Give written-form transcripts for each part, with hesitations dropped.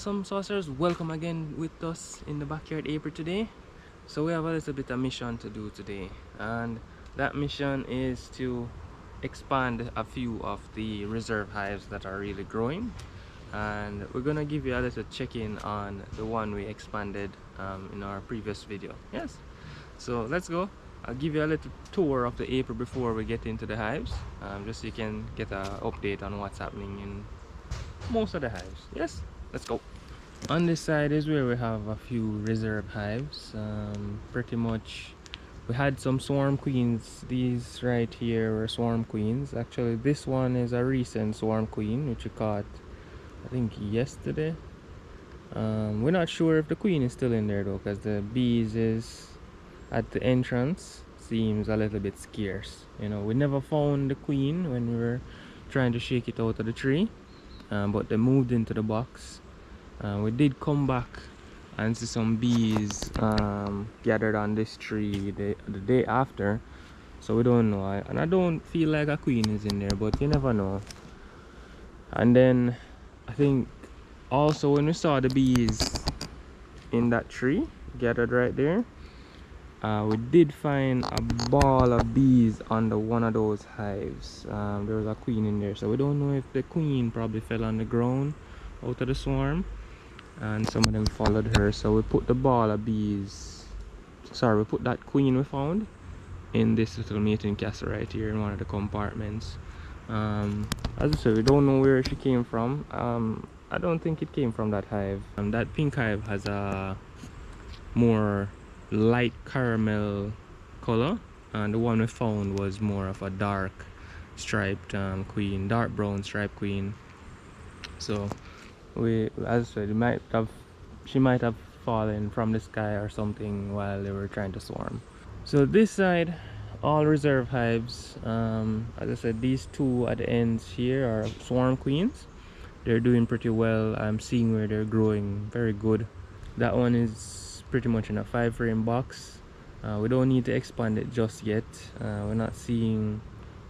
awesome saucers, welcome again with us in the backyard apiary today. So we have a little bit of mission to do today, and that mission is to expand a few of the reserve hives that are really growing, and we're gonna give you a little check-in on the one we expanded in our previous video. Yes, so let's go. I'll give you a little tour of the apiary before we get into the hives, just so you can get an update on what's happening in most of the hives. Yes, let's go. On this side is where we have a few reserve hives. Pretty much we had some swarm queens. These right here were swarm queens. Actually, this one is a recent swarm queen which we caught I think yesterday. We're not sure if the queen is still in there though, because the bees is at the entrance seems a little bit scarce. You know, we never found the queen when we were trying to shake it out of the tree, but they moved into the box. We did come back and see some bees gathered on this tree the day after, so we don't know. And I don't feel like a queen is in there, but you never know. And then I think also when we saw the bees in that tree gathered right there, we did find a ball of bees under one of those hives. There was a queen in there, so we don't know if the queen probably fell on the ground out of the swarm and some of them followed her. So we put the ball of bees, we put that queen we found in this little mating castle right here in one of the compartments. As I said, we don't know where she came from. I don't think it came from that hive. That pink hive has a more light caramel color, and the one we found was more of a dark striped queen, dark brown striped queen. So we, as I said, she might have fallen from the sky or something while they were trying to swarm. So this side, all reserve hives. As I said, these two at the ends here are swarm queens. They're doing pretty well. I'm seeing where they're growing very good. That one is pretty much in a 5-frame box. We don't need to expand it just yet. We're not seeing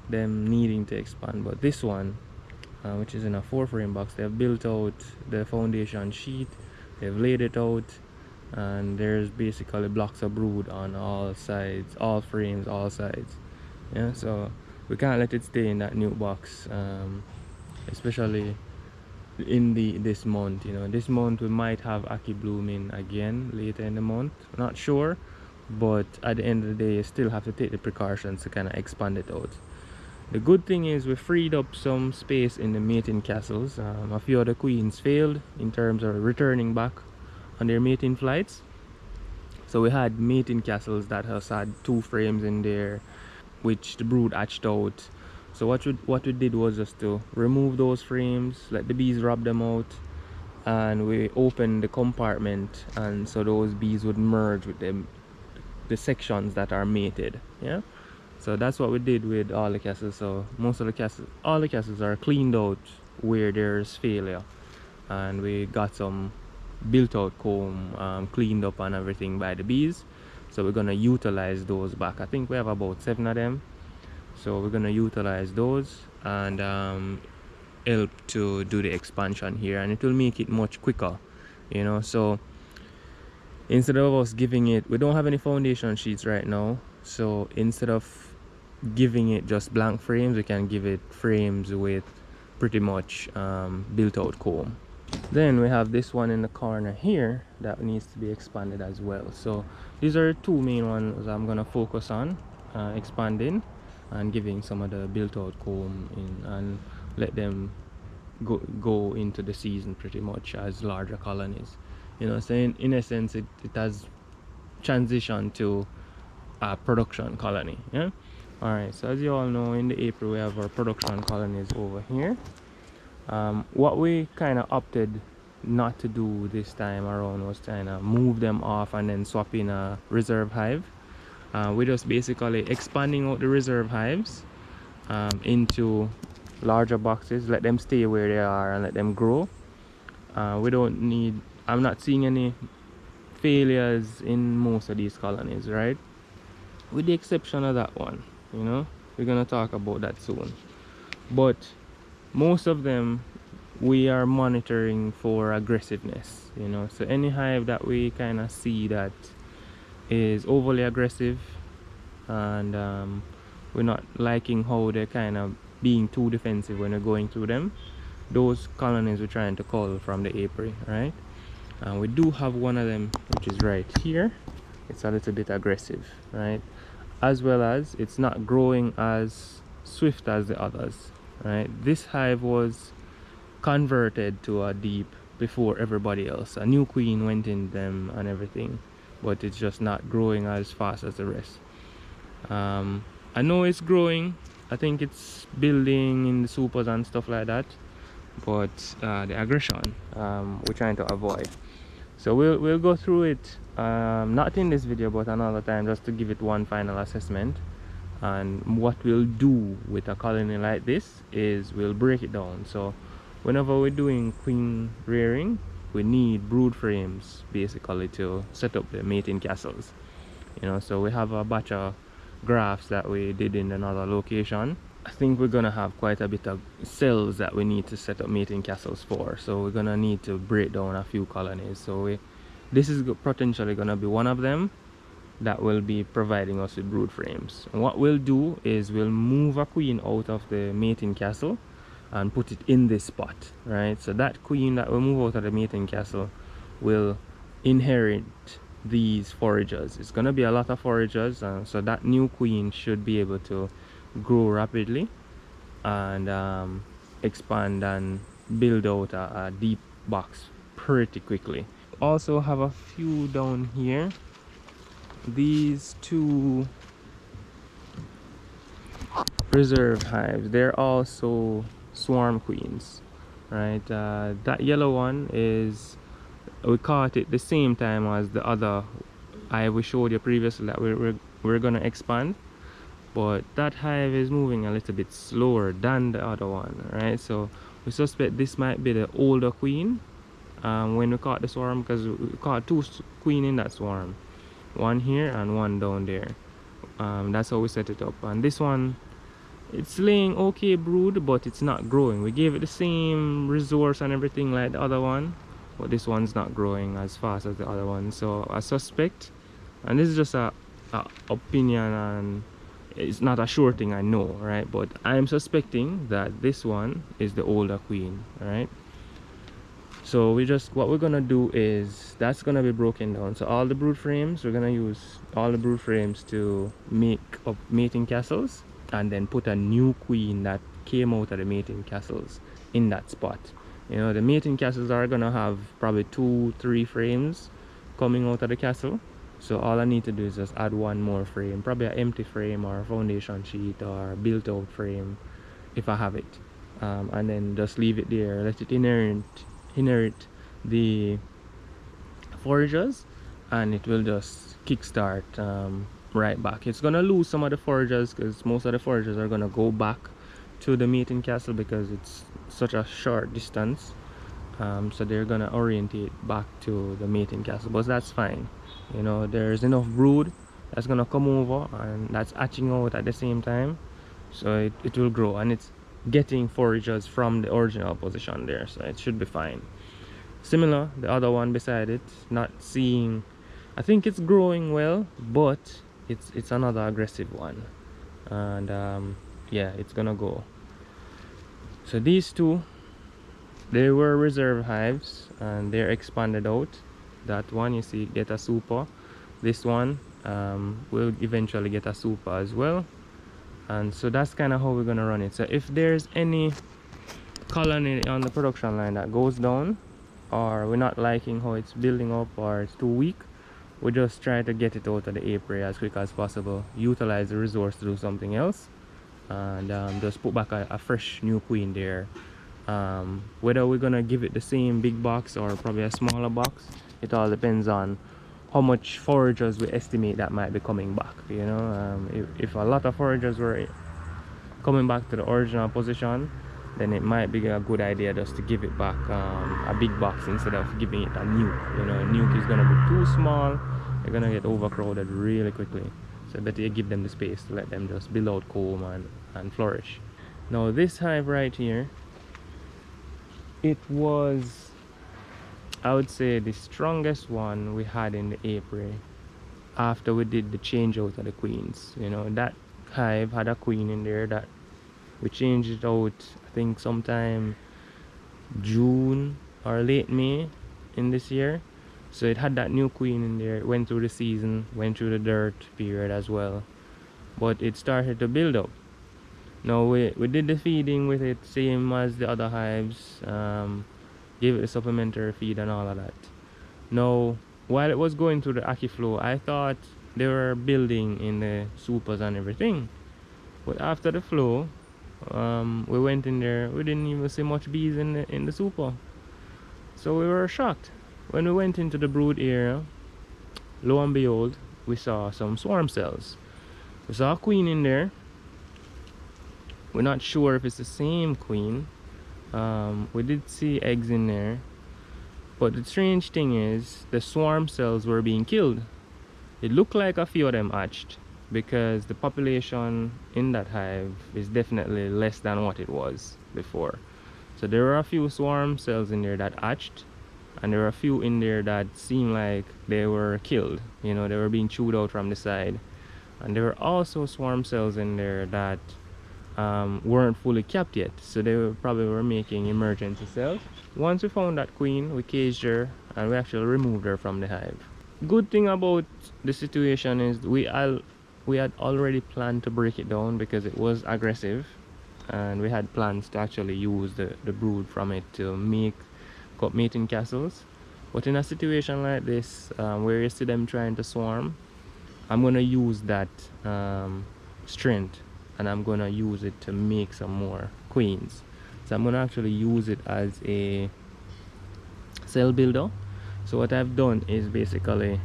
them needing to expand, but this one, which is in a 4-frame box, they've built out the foundation sheet, they've laid it out, and there's basically blocks of brood on all sides, all frames, all sides. Yeah, so we can't let it stay in that new box, especially in this month. You know, this month we might have Aki blooming again later in the month, not sure, but at the end of the day you still have to take the precautions to kind of expand it out. The good thing is we freed up some space in the mating castles. A few of the queens failed in terms of returning back on their mating flights, so we had mating castles that has had 2 frames in there which the brood hatched out. So what we did was just to remove those frames, let the bees rub them out, and we opened the compartment, and so those bees would merge with the sections that are mated. Yeah, so that's what we did with all the castles. So all the castles are cleaned out where there's failure, and we got some built out comb cleaned up and everything by the bees. So we're gonna utilize those back. I think we have about 7 of them, so we're gonna utilize those and help to do the expansion here, and it will make it much quicker, you know. So instead of us giving it, we don't have any foundation sheets right now, so instead of giving it just blank frames, we can give it frames with pretty much built out comb. Then we have this one in the corner here that needs to be expanded as well. So these are 2 main ones I'm gonna focus on expanding and giving some of the built out comb in, and let them go into the season pretty much as larger colonies, you know. So in essence it has transitioned to a production colony. Yeah, all right, so as you all know, in the April we have our production colonies over here. What we kind of opted not to do this time around was kind of move them off and then swap in a reserve hive. We're just basically expanding out the reserve hives into larger boxes, let them stay where they are and let them grow. We don't need, I'm not seeing any failures in most of these colonies, right, with the exception of that one. You know, we're gonna talk about that soon, but most of them we are monitoring for aggressiveness, you know. So any hive that we kind of see that is overly aggressive, and we're not liking how they're kind of being too defensive when we're going through them, those colonies we're trying to cull from the apiary, right? And we do have one of them which is right here. It's a little bit aggressive, right? As well as it's not growing as swift as the others, right? This hive was converted to a deep before everybody else. A new queen went in them and everything, but it's just not growing as fast as the rest. I know it's growing. I think it's building in the supers and stuff like that, but the aggression we're trying to avoid. So we'll go through it, not in this video but another time, just to give it one final assessment. And what we'll do with a colony like this is we'll break it down. So whenever we're doing queen rearing, we need brood frames basically to set up the mating castles, you know. So we have a batch of graphs that we did in another location. I think we're gonna have quite a bit of cells that we need to set up mating castles for, so we're gonna need to break down a few colonies. So this is potentially gonna be one of them that will be providing us with brood frames. And what we'll do is we'll move a queen out of the mating castle and put it in this spot, right? So that queen that will move out of the mating castle will inherit these foragers. It's gonna be a lot of foragers, so that new queen should be able to grow rapidly and expand and build out a deep box pretty quickly. Also have a few down here. These two reserve hives, they're also swarm queens, right? That yellow one is, we caught it the same time as the other hive we showed you previously that we're gonna expand, but that hive is moving a little bit slower than the other one, right? So we suspect this might be the older queen when we caught the swarm, because we caught two queen in that swarm, one here and one down there. That's how we set it up. And this one, it's laying okay brood, but it's not growing. We gave it the same resource and everything like the other one, but this one's not growing as fast as the other one. So I suspect, and this is just a opinion and it's not a sure thing, I know, right? But I'm suspecting that this one is the older queen, right? So what we're gonna do is that's gonna be broken down. So all the brood frames, we're gonna use all the brood frames to make up mating castles, and then put a new queen that came out of the mating castles in that spot. You know, the mating castles are gonna have probably 2-3 frames coming out of the castle. So all I need to do is just add one more frame, probably an empty frame or a foundation sheet or built out frame if I have it, and then just leave it there, let it inherit the foragers, and it will just kickstart right back. It's gonna lose some of the foragers because most of the foragers are gonna go back to the mating castle because it's such a short distance. So they're gonna orientate back to the mating castle, but that's fine. You know, there's enough brood that's gonna come over and that's hatching out at the same time, so it will grow, and it's getting foragers from the original position there, so it should be fine. Similar, the other one beside it, not seeing, I think it's growing well, but it's another aggressive one, and yeah, it's gonna go. So these two, they were reserve hives and they're expanded out. That one, you see, get a super. This one will eventually get a super as well. And so that's kind of how we're gonna run it. So if there's any colony on the production line that goes down, or we're not liking how it's building up, or it's too weak, we just try to get it out of the apiary as quick as possible, utilize the resource to do something else, and just put back a fresh new queen there. Whether we're gonna give it the same big box or probably a smaller box, it all depends on how much foragers we estimate that might be coming back, you know. If a lot of foragers were coming back to the original position, then it might be a good idea just to give it back a big box instead of giving it a nuke. You know, a nuke is gonna be too small, they're gonna get overcrowded really quickly, so better you give them the space to let them just build out comb and flourish. Now this hive right here, it was, I would say, the strongest one we had in the apiary after we did the change out of the queens. You know, that hive had a queen in there that we changed it out, I think sometime June or late May in this year. So it had that new queen in there. It went through the season, went through the dirt period as well, but it started to build up. Now we did the feeding with it same as the other hives, gave it a supplementary feed and all of that. Now while it was going through the Aki flow, I thought they were building in the supers and everything, but after the flow, we went in there, we didn't even see much bees in the super. So we were shocked. When we went into the brood area, lo and behold, we saw some swarm cells. We saw a queen in there. We're not sure if it's the same queen. We did see eggs in there, but the strange thing is the swarm cells were being killed. It looked like a few of them hatched, because the population in that hive is definitely less than what it was before. So there were a few swarm cells in there that hatched, and there were a few in there that seemed like they were killed. You know, they were being chewed out from the side. And there were also swarm cells in there that weren't fully capped yet, so they probably were making emergency cells. Once we found that queen, we caged her and we actually removed her from the hive. Good thing about the situation is we had already planned to break it down because it was aggressive, and we had plans to actually use the brood from it to make cup mating castles. But in a situation like this, where you see them trying to swarm, I'm gonna use that strength, and I'm gonna use it to make some more queens. So I'm gonna actually use it as a cell builder. So what I've done is basically,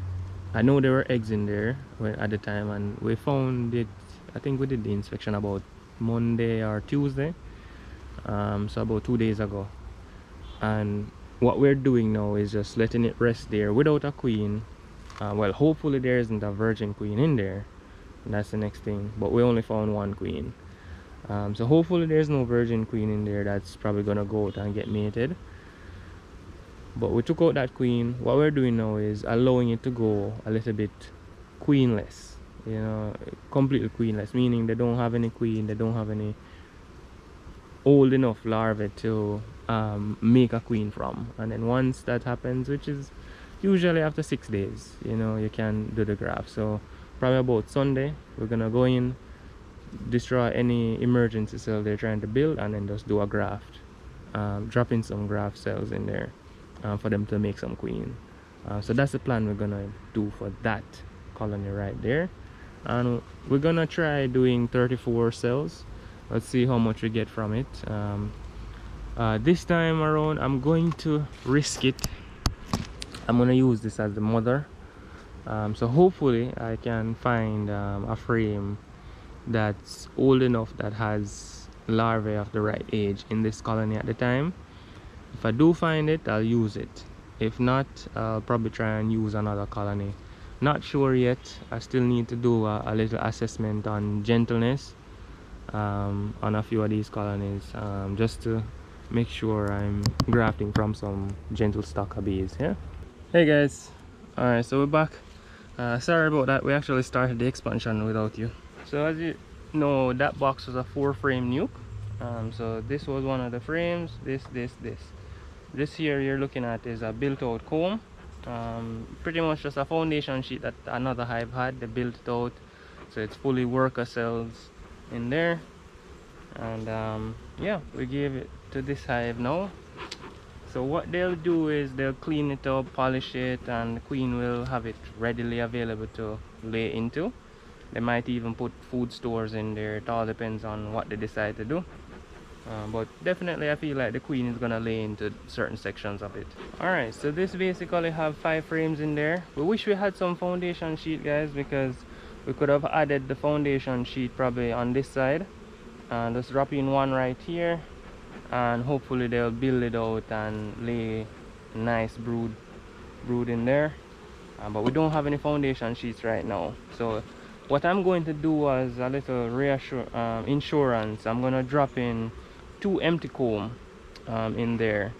I know there were eggs in there at the time, and we found it, I think we did the inspection about Monday or Tuesday, so about 2 days ago. And what we're doing now is just letting it rest there without a queen. Well, hopefully there isn't a virgin queen in there, and that's the next thing, but we only found one queen. So hopefully there's no virgin queen in there that's probably gonna go out and get mated. But we took out that queen. What we're doing now is allowing it to go a little bit queenless, you know, completely queenless, meaning they don't have any queen, they don't have any old enough larvae to make a queen from. And then once that happens, which is usually after 6 days, you know, you can do the graft. So probably about Sunday, we're gonna go in, destroy any emergency cell they're trying to build, and then just do a graft, drop in some graft cells in there for them to make some queen. So that's the plan we're gonna do for that colony right there, and we're gonna try doing 34 cells. Let's see how much we get from it. This time around I'm going to risk it. I'm gonna use this as the mother, so hopefully I can find a frame that's old enough that has larvae of the right age in this colony at the time. If I do find it, I'll use it. If not, I'll probably try and use another colony. Not sure yet. I still need to do a little assessment on gentleness on a few of these colonies, just to make sure I'm grafting from some gentle stock of bees. Yeah. Hey guys, alright, so we're back. Sorry about that, we actually started the expansion without you. So as you know, that box was a 4-frame nuke. So this was one of the frames. This here you're looking at is a built out comb. Pretty much just a foundation sheet that another hive had. They built it out, so it's fully worker cells in there. And yeah, we gave it to this hive now. So what they'll do is they'll clean it up, polish it, and the queen will have it readily available to lay into. They might even put food stores in there. It all depends on what they decide to do. But definitely I feel like the queen is gonna lay into certain sections of it. Alright, so this basically have 5 frames in there. We wish we had some foundation sheet, guys, because we could have added the foundation sheet probably on this side, and just drop in one right here, and hopefully they'll build it out and lay nice brood in there. But we don't have any foundation sheets right now. So what I'm going to do as a little insurance, I'm going to drop in 2 empty comb in there,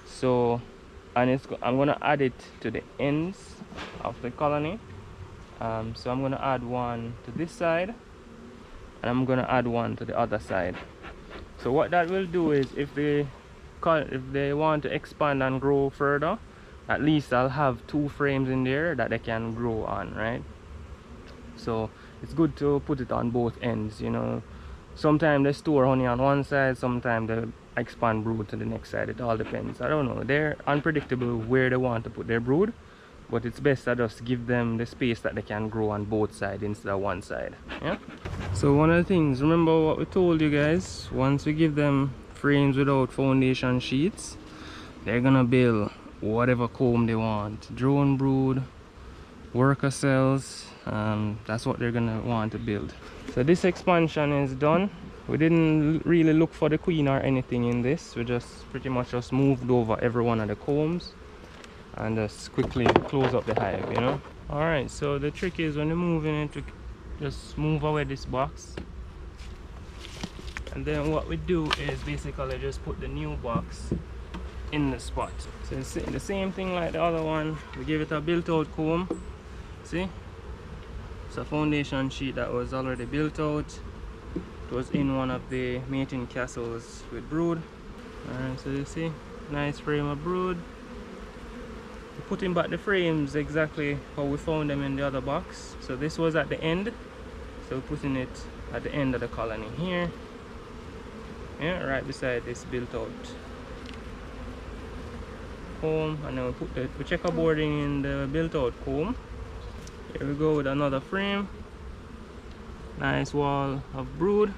So, and I'm gonna add it to the ends of the colony. So I'm gonna add one to this side, and I'm gonna add one to the other side. So what that will do is, if they want to expand and grow further, at least I'll have 2 frames in there that they can grow on, right? So it's good to put it on both ends, you know. Sometimes they store honey on one side, sometimes they expand brood to the next side. It all depends. I don't know, they're unpredictable where they want to put their brood, but it's best to just give them the space that they can grow on both sides instead of one side. Yeah. So one of the things, remember what we told you guys, once we give them frames without foundation sheets, they're gonna build whatever comb they want, drone brood, worker cells. That's what they're gonna want to build. So this expansion is done. We didn't really look for the queen or anything in this. We just pretty much just moved over every one of the combs and just quickly close up the hive, you know. All right, so the trick is, when you're moving it, just move away this box, and then what we do is basically just put the new box in the spot. So it's the same thing like the other one. We give it a built-out comb. See, it's a foundation sheet that was already built out. It was in one of the mating castles with brood. Alright, so you see, nice frame of brood. We're putting back the frames exactly how we found them in the other box. So this was at the end, so we're putting it at the end of the colony here. Yeah, right beside this built-out comb, and then we put the checkerboarding in the built-out comb. Here we go with another frame. Nice wall of brood.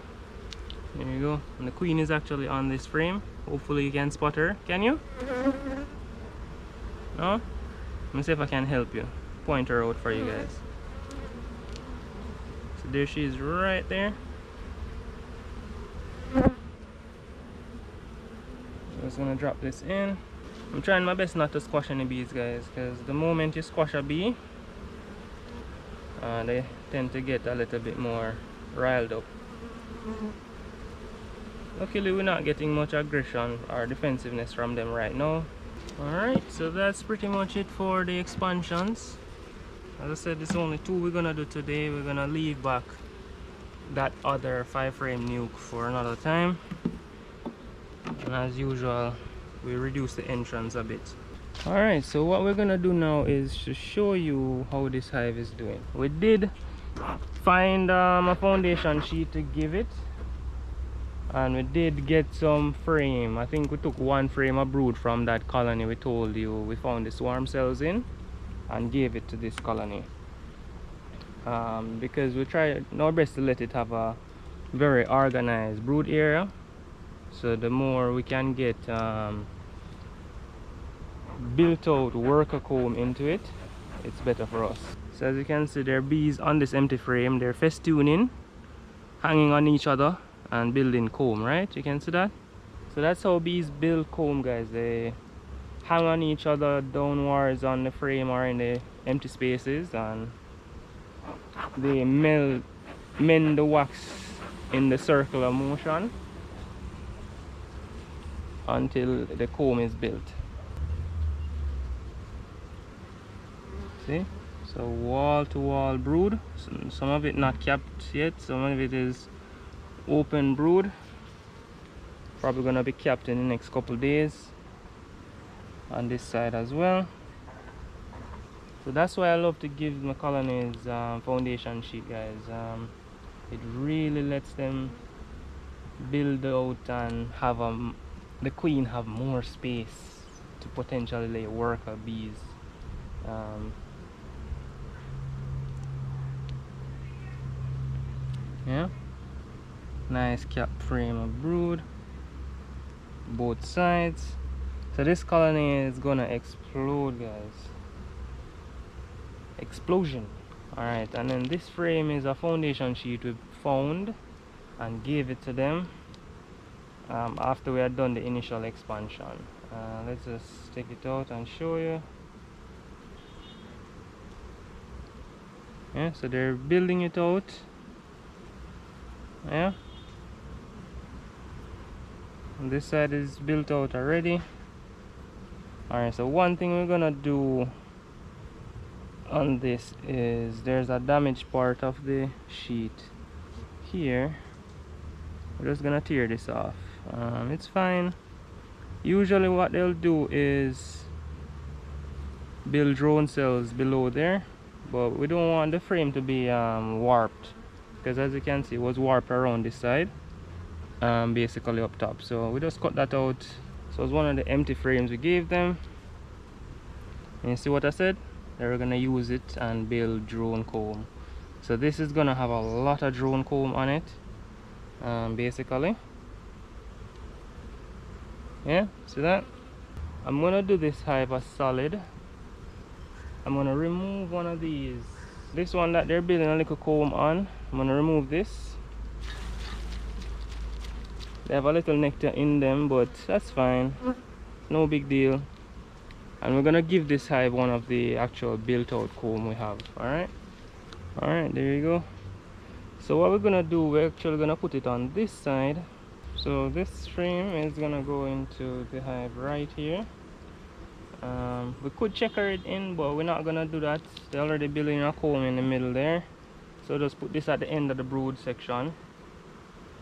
There you go. And the queen is actually on this frame. Hopefully you can spot her. Can you? No? Let me see if I can help you. Point her out for you guys. So there she is right there. Just gonna drop this in. I'm trying my best not to squash any bees, guys, because the moment you squash a bee, they tend to get a little bit more riled up. Luckily we're not getting much aggression or defensiveness from them right now. Alright, so that's pretty much it for the expansions. As I said, there's only 2 we're gonna do today. We're gonna leave back that other 5-frame nuke for another time, and as usual we reduce the entrance a bit. Alright, so what we're gonna do now is to show you how this hive is doing. We did find a foundation sheet to give it, and we did get some frame. I think we took 1 frame of brood from that colony we told you we found the swarm cells in, and gave it to this colony, because we tried our best to let it have a very organized brood area. So the more we can get built out worker comb into it, it's better for us. So as you can see, there are bees on this empty frame. They're festooning, hanging on each other and building comb, right? You can see that. So that's how bees build comb, guys. They hang on each other downwards on the frame or in the empty spaces, and they mend the wax in the circular motion until the comb is built. See, so wall to wall brood. Some of it not capped yet, some of it is open brood, probably gonna be capped in the next couple days on this side as well. So that's why I love to give my colonies foundation sheet, guys. It really lets them build out and have the queen have more space to potentially lay worker bees. Yeah, nice cap frame of brood, both sides. So this colony is gonna explode, guys. Explosion. Alright, and then this frame is a foundation sheet we found and gave it to them after we had done the initial expansion. Let's just take it out and show you. Yeah, so they're building it out. Yeah, and this side is built out already. Alright, so one thing we're gonna do on this is there's a damaged part of the sheet here. We're just gonna tear this off. It's fine. Usually what they'll do is build drone cells below there, but we don't want the frame to be warped, because as you can see it was warped around this side, basically up top. So we just cut that out. So it's one of the empty frames we gave them. And you see what I said? They're gonna use it and build drone comb. So this is gonna have a lot of drone comb on it, basically. Yeah, see that? I'm gonna do this hive as solid. I'm gonna remove one of these. This one that they're building a little comb on, I'm gonna remove this. They have a little nectar in them, but that's fine. No big deal. And we're gonna give this hive one of the actual built out comb we have. Alright, there you go. So what we're gonna do, we're actually gonna put it on this side. So this frame is gonna go into the hive right here. We could checker it in, but we're not gonna do that. They're already building a comb in the middle there. So just put this at the end of the brood section,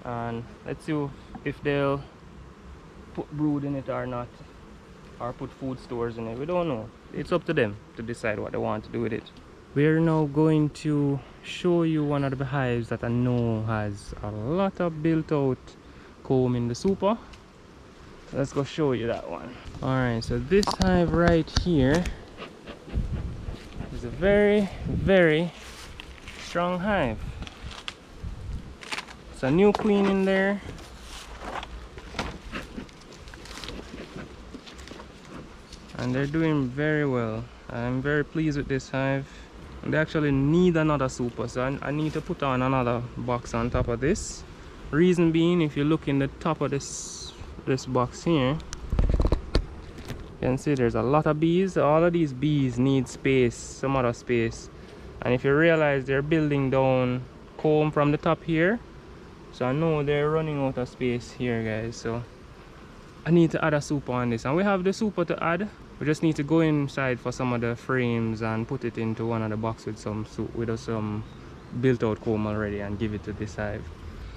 and let's see if they'll put brood in it or not, or put food stores in it. We don't know. It's up to them to decide what they want to do with it. We're now going to show you one of the hives that I know has a lot of built out comb in the super. Let's go show you that one. Alright, so this hive right here is a very, very strong hive. It's a new queen in there. And they're doing very well. I'm very pleased with this hive. They actually need another super, so I need to put on another box on top of this. Reason being, if you look in the top of this box here, you can see there's a lot of bees. All of these bees need space, some other space. And if you realize they're building down comb from the top here, so I know they're running out of space here, guys. So I need to add a super on this, and we have the super to add. We just need to go inside for some of the frames and put it into one of the boxes with some built out comb already and give it to this hive.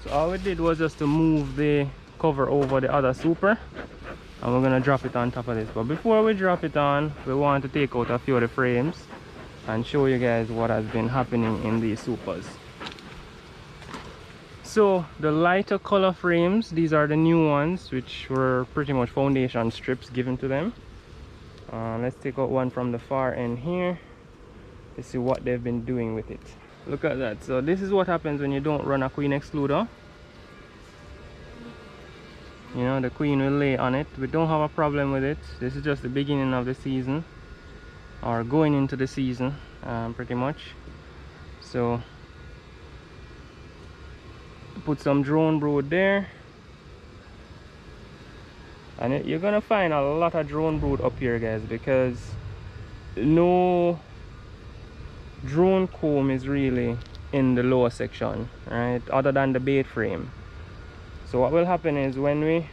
So all we did was just to move the cover over the other super, and we're gonna drop it on top of this. But before we drop it on, we want to take out a few of the frames and show you guys what has been happening in these supers. So the lighter color frames, these are the new ones, which were pretty much foundation strips given to them. Let's take out one from the far end here to see what they've been doing with it. Look at that. So this is what happens when you don't run a queen excluder. You know, the queen will lay on it. We don't have a problem with it. This is just the beginning of the season, or going into the season, pretty much. So put some drone brood there, and you're gonna find a lot of drone brood up here, guys, because no drone comb is really in the lower section, right, other than the bait frame. So what will happen is when we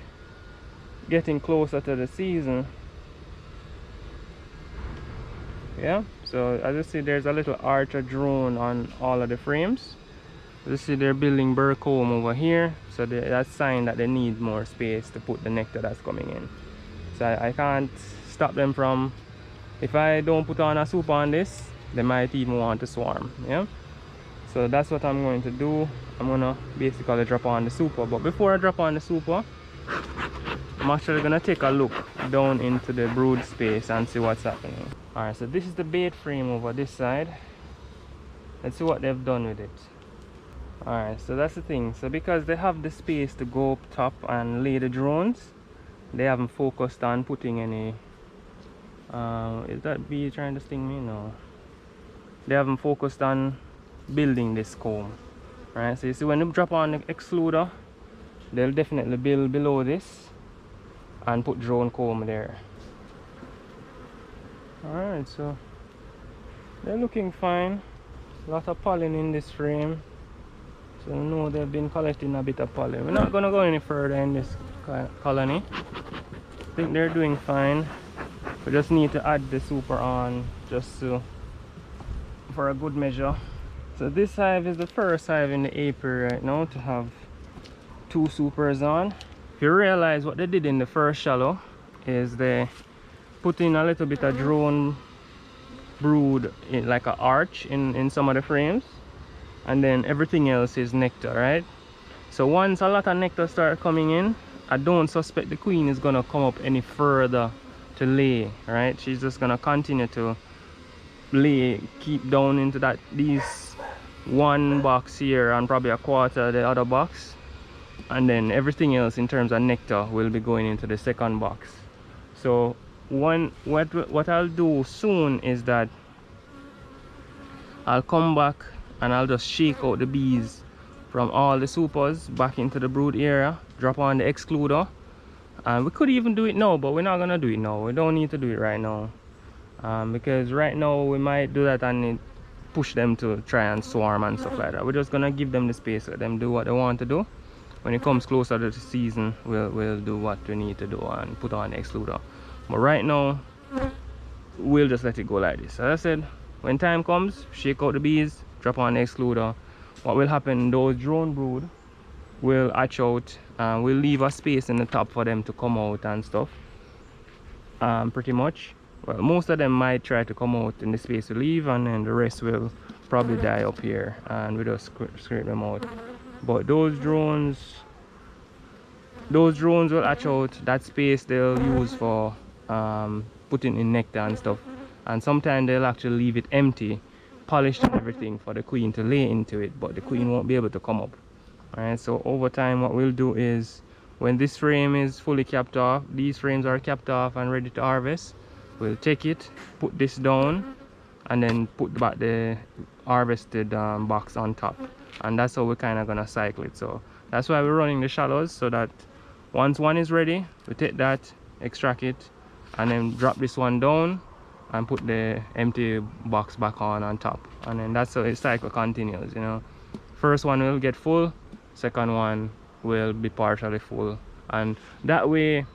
getting closer to the season, yeah, so as you see there's a little arch of drone on all of the frames. You see they're building burr comb over here, so that's a sign that they need more space to put the nectar that's coming in. So I can't stop them from, if I don't put on a super on this, they might even want to swarm. Yeah, so that's what I'm going to do. I'm gonna basically drop on the super, but before I drop on the super, I'm actually gonna take a look down into the brood space and see what's happening. Alright, so this is the bait frame over this side. Let's see what they've done with it. Alright, so that's the thing. So because they have the space to go up top and lay the drones, they haven't focused on putting any is that bee trying to sting me? No, they haven't focused on building this comb. Right, so you see when you drop on the excluder, they'll definitely build below this and put drone comb there. Alright, so they're looking fine. A lot of pollen in this frame, so I know they've been collecting a bit of pollen. We're not gonna go any further in this colony. I think they're doing fine. We just need to add the super on just to, for a good measure. So this hive is the first hive in the apiary right now to have 2 supers on. If you realize what they did in the first shallow is they put in a little bit of drone brood in like an arch in some of the frames, and then everything else is nectar, right? So once a lot of nectar start coming in, I don't suspect the queen is gonna come up any further to lay, right? She's just gonna continue to lay, keep down into that these one box here and probably a quarter of the other box, and then everything else in terms of nectar will be going into the second box. So what I'll do soon is that I'll come back and I'll just shake out the bees from all the supers back into the brood area, drop on the excluder, and we could even do it now, but we're not gonna do it now. We don't need to do it right now, because right now we might do that and push them to try and swarm and stuff like that. We're just gonna give them the space, let them do what they want to do. When it comes closer to the season, we'll do what we need to do and put on the excluder. But right now we'll just let it go like this. As I said, when time comes, shake out the bees, drop on the excluder. What will happen, those drone brood will hatch out, and we'll leave a space in the top for them to come out and stuff. Pretty much, well, most of them might try to come out in the space we leave, and then the rest will probably die up here and we just scrape them out. But those drones will hatch out. That space they'll use for putting in nectar and stuff, and sometimes they'll actually leave it empty, polished and everything, for the queen to lay into it, but the queen won't be able to come up. Alright, so over time what we'll do is, when this frame is fully capped off, these frames are capped off and ready to harvest, we'll take it, put this down, and then put back the harvested box on top, and that's how we're kind of gonna cycle it. So that's why we're running the shallows, so that once one is ready, we take that, extract it, and then drop this one down and put the empty box back on top, and then that's how the cycle continues, you know. First one will get full, second one will be partially full, and that way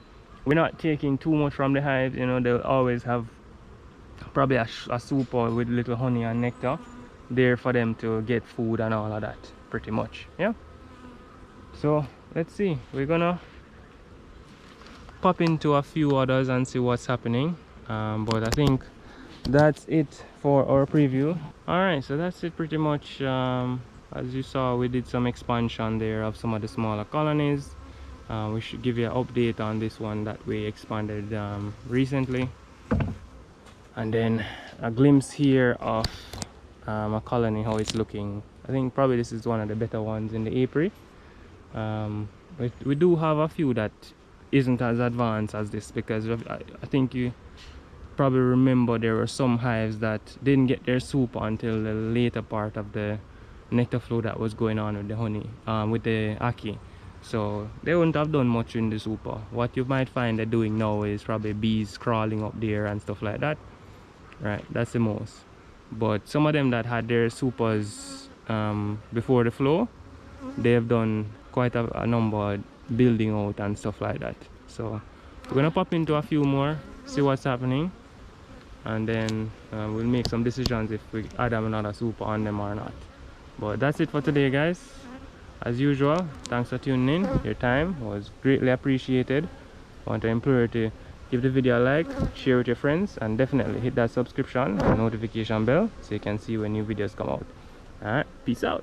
we're not taking too much from the hive, you know. They'll always have probably a super with little honey and nectar there for them to get food and all of that, pretty much. Yeah, so let's see, we're gonna pop into a few others and see what's happening, but I think that's it for our preview. All right, so that's it pretty much. As you saw, we did some expansion there of some of the smaller colonies. We should give you an update on this one that we expanded recently, and then a glimpse here of a colony, how it's looking. I think probably this is one of the better ones in the apiary. But we do have a few that isn't as advanced as this, because I think you probably remember there were some hives that didn't get their soup until the later part of the nectar flow that was going on with the honey, with the ackee. So they wouldn't have done much in the super. What you might find they're doing now is probably bees crawling up there and stuff like that, right? That's the most. But some of them that had their supers before the flow, they have done quite a number building out and stuff like that. So we're gonna pop into a few more, see what's happening, and then we'll make some decisions if we add another super on them or not. But that's it for today, guys. As usual, thanks for tuning in. Your time was greatly appreciated. I want to implore you to give the video a like, share with your friends, and definitely hit that subscription and notification bell so you can see when new videos come out. Alright, peace out.